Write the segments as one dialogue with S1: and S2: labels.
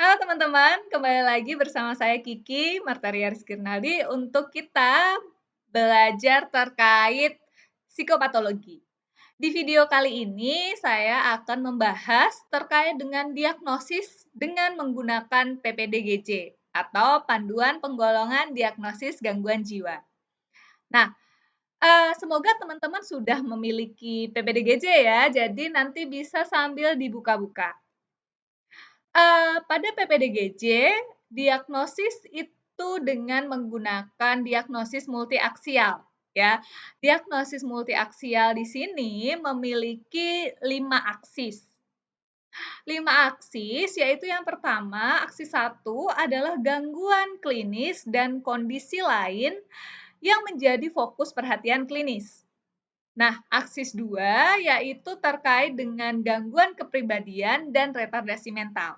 S1: Halo teman-teman, kembali lagi bersama saya Kiki Martaria Rizkirnaldi untuk kita belajar terkait psikopatologi. Di video kali ini saya akan membahas terkait dengan diagnosis dengan menggunakan PPDGJ atau Panduan Penggolongan Diagnosis Gangguan Jiwa. Nah, semoga teman-teman sudah memiliki PPDGJ ya, jadi nanti bisa sambil dibuka-buka. Pada PPDGJ, diagnosis itu dengan menggunakan diagnosis multiaksial, ya. Diagnosis multiaksial di sini memiliki 5 aksis. 5 aksis, yaitu yang pertama, aksis 1 adalah gangguan klinis dan kondisi lain yang menjadi fokus perhatian klinis. Nah, aksis 2 yaitu terkait dengan gangguan kepribadian dan retardasi mental.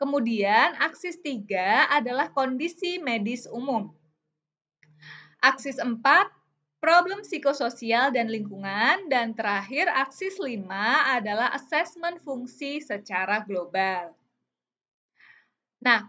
S1: Kemudian, aksis 3 adalah kondisi medis umum. Aksis 4, problem psikososial dan lingkungan. Dan terakhir, aksis 5 adalah asesmen fungsi secara global. Nah,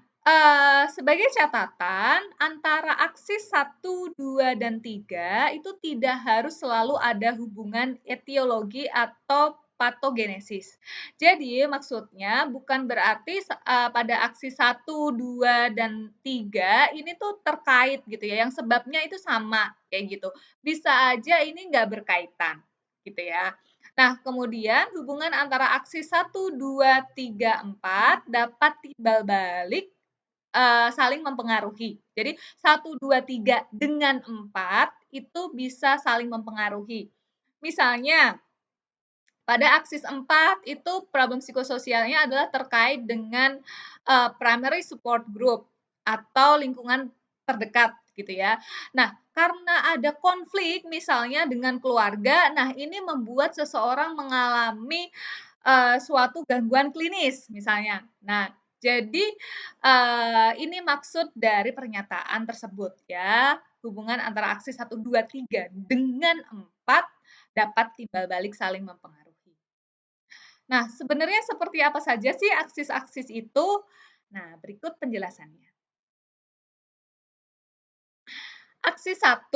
S1: sebagai catatan, antara aksis 1, 2, dan 3 itu tidak harus selalu ada hubungan etiologi atau patogenesis. Jadi, maksudnya bukan berarti pada aksis 1, 2, dan 3 ini tuh terkait gitu ya, yang sebabnya itu sama, kayak gitu. Bisa aja ini nggak berkaitan, gitu ya. Nah, kemudian hubungan antara aksis 1, 2, 3, 4 dapat timbal balik saling mempengaruhi. Jadi 1, 2, 3 dengan 4 itu bisa saling mempengaruhi. Misalnya, pada aksis 4 itu problem psikososialnya adalah terkait dengan primary support group atau lingkungan terdekat gitu ya. Nah, karena ada konflik misalnya dengan keluarga, nah ini membuat seseorang mengalami suatu gangguan klinis misalnya. Nah, jadi ini maksud dari pernyataan tersebut ya. Hubungan antara aksis 1, 2, 3 dengan 4 dapat timbal balik saling mempengaruhi. Nah, sebenarnya seperti apa saja sih aksis-aksis itu? Nah, berikut penjelasannya. Aksis 1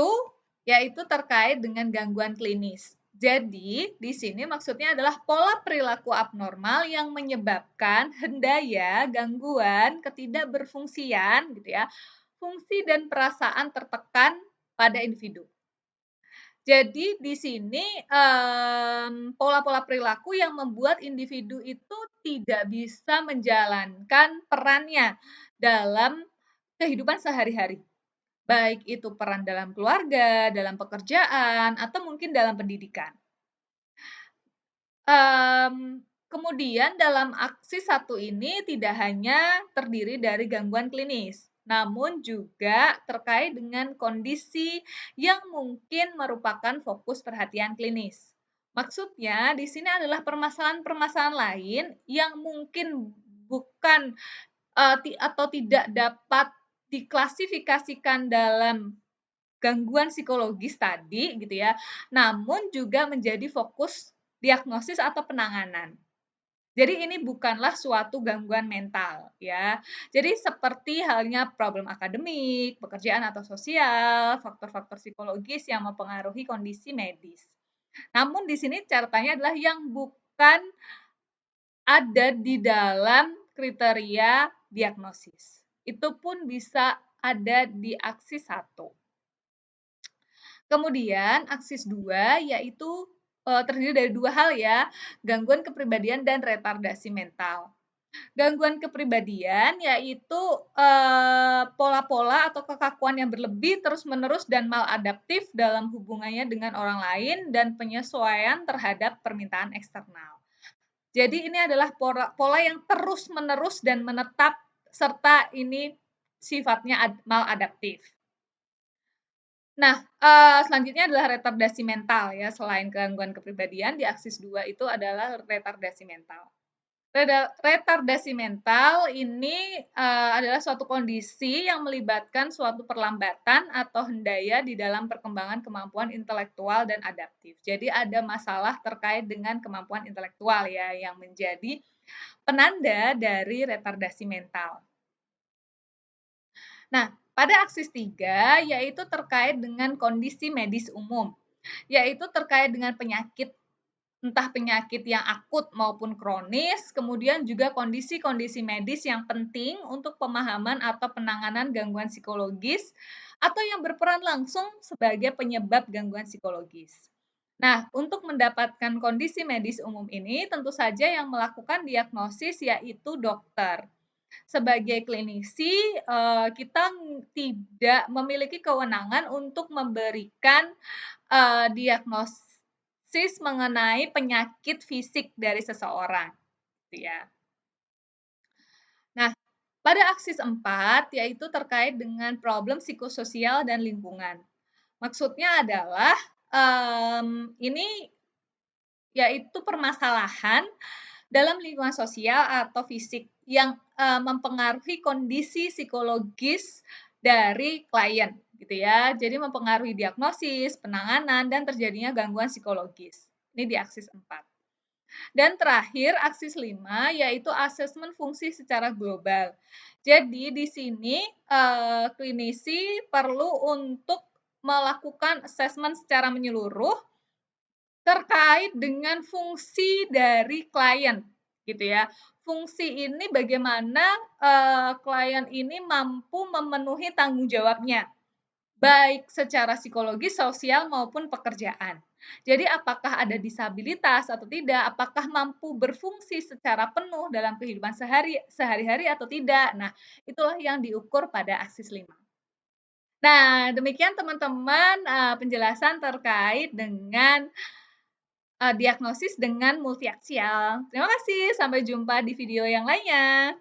S1: yaitu terkait dengan gangguan klinis. Jadi, di sini maksudnya adalah pola perilaku abnormal yang menyebabkan hendaya, gangguan, ketidakberfungsian gitu ya, fungsi dan perasaan tertekan pada individu. Jadi di sini pola-pola perilaku yang membuat individu itu tidak bisa menjalankan perannya dalam kehidupan sehari-hari. Baik itu peran dalam keluarga, dalam pekerjaan, atau mungkin dalam pendidikan. Kemudian dalam aksi satu ini tidak hanya terdiri dari gangguan klinis, namun juga terkait dengan kondisi yang mungkin merupakan fokus perhatian klinis. Maksudnya di sini adalah permasalahan-permasalahan lain yang mungkin bukan atau tidak dapat diklasifikasikan dalam gangguan psikologis tadi gitu ya, namun juga menjadi fokus diagnosis atau penanganan. Jadi ini bukanlah suatu gangguan mental ya. Jadi seperti halnya problem akademik, pekerjaan atau sosial, faktor-faktor psikologis yang mempengaruhi kondisi medis. Namun di sini catatannya adalah yang bukan ada di dalam kriteria diagnosis. Itu pun bisa ada di aksis 1. Kemudian aksis 2 yaitu terdiri dari 2 hal ya, gangguan kepribadian dan retardasi mental. Gangguan kepribadian yaitu pola-pola atau kekakuan yang berlebih terus-menerus dan maladaptif dalam hubungannya dengan orang lain dan penyesuaian terhadap permintaan eksternal. Jadi ini adalah pola yang terus-menerus dan menetap serta ini sifatnya maladaptif. Nah, selanjutnya adalah retardasi mental ya, selain gangguan kepribadian di aksis 2 itu adalah retardasi mental. Retardasi mental ini adalah suatu kondisi yang melibatkan suatu perlambatan atau hendaya di dalam perkembangan kemampuan intelektual dan adaptif. Jadi ada masalah terkait dengan kemampuan intelektual ya yang menjadi penanda dari retardasi mental. Nah, pada aksis 3 yaitu terkait dengan kondisi medis umum, yaitu terkait dengan penyakit, entah penyakit yang akut maupun kronis, kemudian juga kondisi-kondisi medis yang penting untuk pemahaman atau penanganan gangguan psikologis atau yang berperan langsung sebagai penyebab gangguan psikologis. Nah, untuk mendapatkan kondisi medis umum ini, tentu saja yang melakukan diagnosis yaitu dokter. Sebagai klinisi, kita tidak memiliki kewenangan untuk memberikan, diagnosis mengenai penyakit fisik dari seseorang, gitu ya. Nah, pada aksis 4, yaitu terkait dengan problem psikososial dan lingkungan. Maksudnya adalah, ini yaitu permasalahan dalam lingkungan sosial atau fisik yang mempengaruhi kondisi psikologis dari klien, gitu ya. Jadi mempengaruhi diagnosis, penanganan, dan terjadinya gangguan psikologis. Ini di aksis 4. Dan terakhir, aksis 5, yaitu asesmen fungsi secara global. Jadi di sini klinisi perlu untuk melakukan asesmen secara menyeluruh terkait dengan fungsi dari klien, gitu ya. Fungsi ini bagaimana, klien ini mampu memenuhi tanggung jawabnya, baik secara psikologis, sosial, maupun pekerjaan. Jadi apakah ada disabilitas atau tidak, apakah mampu berfungsi secara penuh dalam kehidupan sehari-hari atau tidak. Nah, itulah yang diukur pada aksis 5. Nah, demikian teman-teman, penjelasan terkait dengan diagnosis dengan multiaksial. Terima kasih, sampai jumpa di video yang lainnya.